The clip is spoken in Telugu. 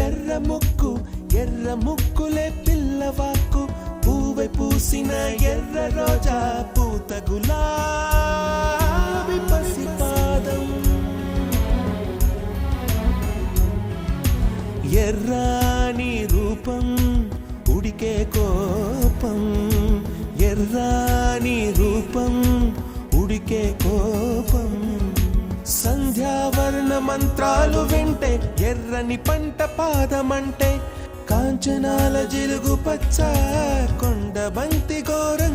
ఎర్ర ముక్కు ఎర్ర ముక్కులే పిల్లవాకు పూవై పూసిన ఎర్ర రోజా పూత గులాబీ పసిపాదం ఎర్రాని రూపం ఉడికే కోపం ఎర్రాని రూపం ఉడికే కోపం సంధ్యావర్ణ మంత్రాలు వింటే ఎర్రని పంట పాదమంటే కాంచనాల జిలుగు పచ్చ కొండ బంతి ఘోరంగా